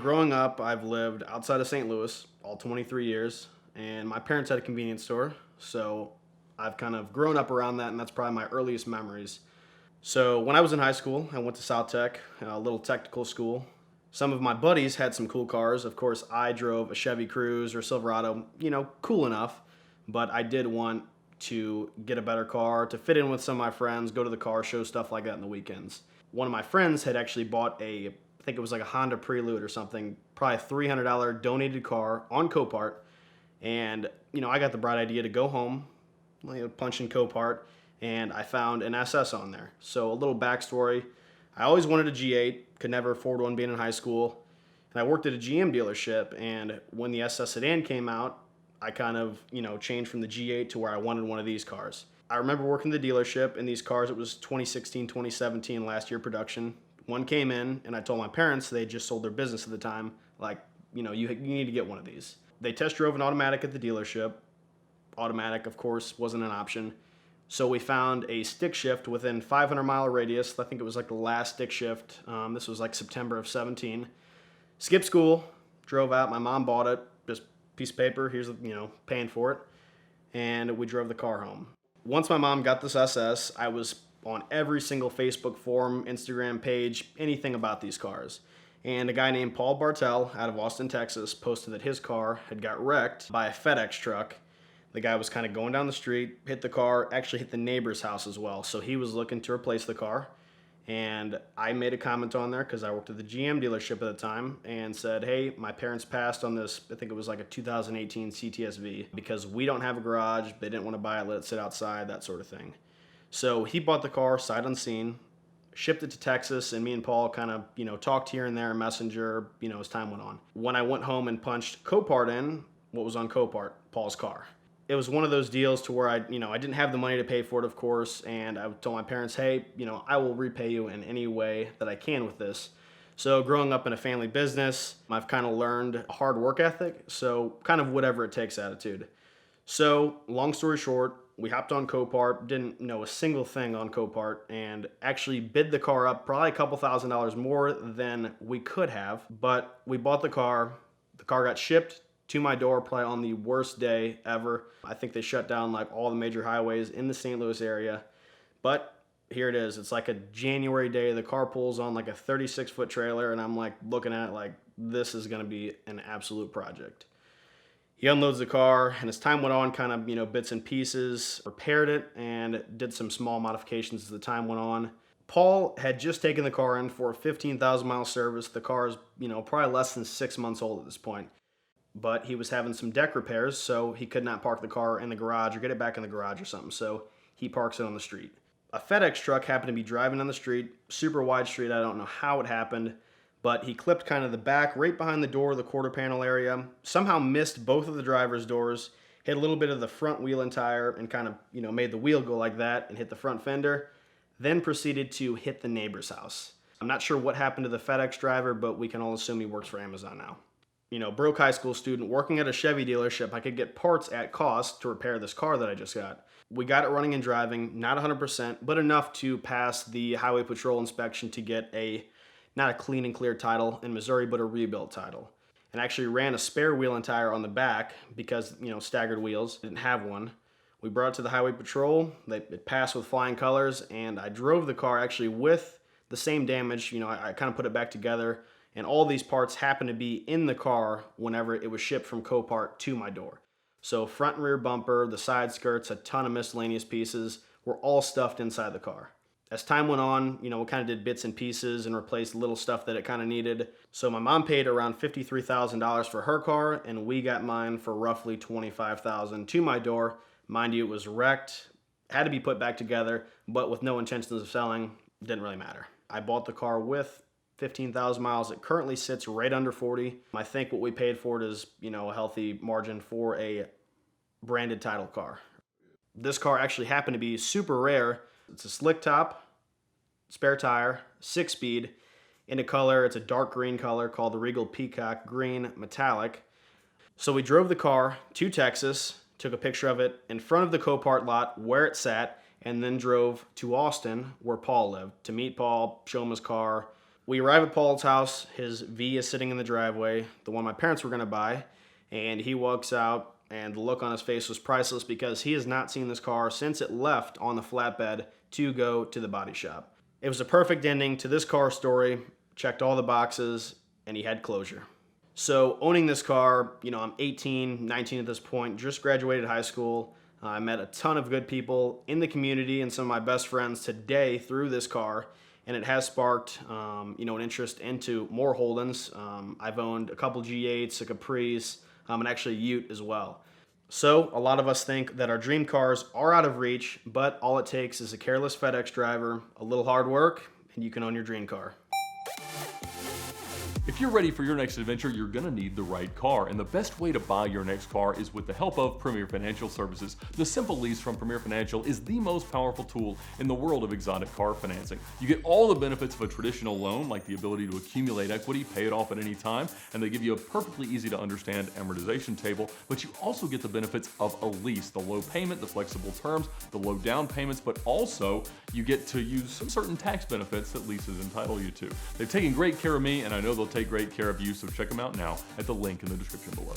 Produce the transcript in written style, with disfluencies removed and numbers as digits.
growing up, I've lived outside of St. Louis all 23 years, and my parents had a convenience store, so I've kind of grown up around that, and that's probably my earliest memories. So when I was in high school, I went to South Tech, a little technical school. Some of my buddies had some cool cars. Of course, I drove a Chevy Cruze or Silverado, cool enough, but I did want to get a better car, to fit in with some of my friends, go to the car show, stuff like that in the weekends. One of my friends had actually bought I think it was like a Honda Prelude or something, probably a $300 donated car on Copart. And, I got the bright idea to go home, punch in Copart, and I found an SS on there. So a little backstory. I always wanted a G8, could never afford one being in high school. And I worked at a GM dealership, and when the SS sedan came out, I kind of, changed from the G8 to where I wanted one of these cars. I remember working the dealership, and these cars, it was 2016, 2017, last year production. One came in, and I told my parents, they just sold their business at the time, like, you need to get one of these. They test drove an automatic at the dealership. Automatic, of course, wasn't an option. So we found a stick shift within 500-mile radius. I think it was like the last stick shift. This was like September of 17. Skipped school, drove out. My mom bought it, just piece of paper. Here's, paying for it. And we drove the car home. Once my mom got this SS, I was on every single Facebook forum, Instagram page, anything about these cars. And a guy named Paul Bartel out of Austin, Texas, posted that his car had got wrecked by a FedEx truck. The guy was kind of going down the street, hit the car, actually hit the neighbor's house as well. So he was looking to replace the car. And I made a comment on there because I worked at the GM dealership at the time and said, hey, my parents passed on this, I think it was like a 2018 CTSV, because we don't have a garage. They didn't want to buy it, let it sit outside, that sort of thing. So he bought the car sight unseen, shipped it to Texas, and me and Paul kind of, talked here and there, messenger, as time went on. When I went home and punched Copart in, what was on Copart? Paul's car. It was one of those deals to where I didn't have the money to pay for it, of course, and I told my parents, hey, I will repay you in any way that I can with this. So growing up in a family business, I've kind of learned a hard work ethic, so kind of whatever it takes attitude. So long story short, we hopped on Copart, didn't know a single thing on Copart, and actually bid the car up probably a couple $1,000s more than we could have, but we bought the car. The car got shipped to my door probably on the worst day ever. I think they shut down like all the major highways in the St. Louis area. But here it is. It's like a January day. The car pulls on like a 36-foot trailer, and I'm like looking at it like this is going to be an absolute project. He unloads the car, and as time went on, kind of, bits and pieces, repaired it, and did some small modifications as the time went on. Paul had just taken the car in for a 15,000-mile service. The car is, probably less than 6 months old at this point. But he was having some deck repairs, so he could not park the car in the garage or get it back in the garage or something, so he parks it on the street. A FedEx truck happened to be driving on the street, super wide street. I don't know how it happened, but he clipped kind of the back right behind the door, the quarter panel area, somehow missed both of the driver's doors, hit a little bit of the front wheel and tire, and kind of, made the wheel go like that and hit the front fender, then proceeded to hit the neighbor's house. I'm not sure what happened to the FedEx driver, but we can all assume he works for Amazon now. Broke high school student working at a Chevy dealership, I could get parts at cost to repair this car that I just got. We got it running and driving, not 100%, but enough to pass the highway patrol inspection to get not a clean and clear title in Missouri, but a rebuilt title. And actually ran a spare wheel and tire on the back because, staggered wheels, didn't have one. We brought it to the highway patrol, it passed with flying colors, and I drove the car actually with the same damage. I kind of put it back together. And all these parts happened to be in the car whenever it was shipped from Copart to my door. So front and rear bumper, the side skirts, a ton of miscellaneous pieces were all stuffed inside the car. As time went on, we kind of did bits and pieces and replaced little stuff that it kind of needed. So my mom paid around $53,000 for her car, and we got mine for roughly $25,000 to my door. Mind you, it was wrecked, had to be put back together, but with no intentions of selling, didn't really matter. I bought the car with 15,000 miles. It currently sits right under 40. I think what we paid for it is, a healthy margin for a branded title car. This car actually happened to be super rare. It's a slick top, spare tire, 6-speed, in a color, it's a dark green color called the Regal Peacock Green Metallic. So we drove the car to Texas, took a picture of it in front of the Copart lot where it sat, and then drove to Austin where Paul lived to meet Paul, show him his car, We arrive at Paul's house. His V is sitting in the driveway, the one my parents were going to buy, and he walks out, and the look on his face was priceless because he has not seen this car since it left on the flatbed to go to the body shop. It was a perfect ending to this car story, checked all the boxes, and he had closure. So owning this car, I'm 18, 19 at this point, just graduated high school. I met a ton of good people in the community and some of my best friends today through this car, and it has sparked, an interest into more Holdens. I've owned a couple G8s, a Caprice, and actually a Ute as well. So a lot of us think that our dream cars are out of reach, but all it takes is a careless FedEx driver, a little hard work, and you can own your dream car. If you're ready for your next adventure, you're gonna need the right car, and the best way to buy your next car is with the help of Premier Financial Services. The simple lease from Premier Financial is the most powerful tool in the world of exotic car financing. You get all the benefits of a traditional loan, like the ability to accumulate equity, pay it off at any time, and they give you a perfectly easy to understand amortization table, but you also get the benefits of a lease, the low payment, the flexible terms, the low down payments, but also you get to use some certain tax benefits that leases entitle you to. They've taken great care of me, and I know they'll take great care of you, so check them out now at the link in the description below.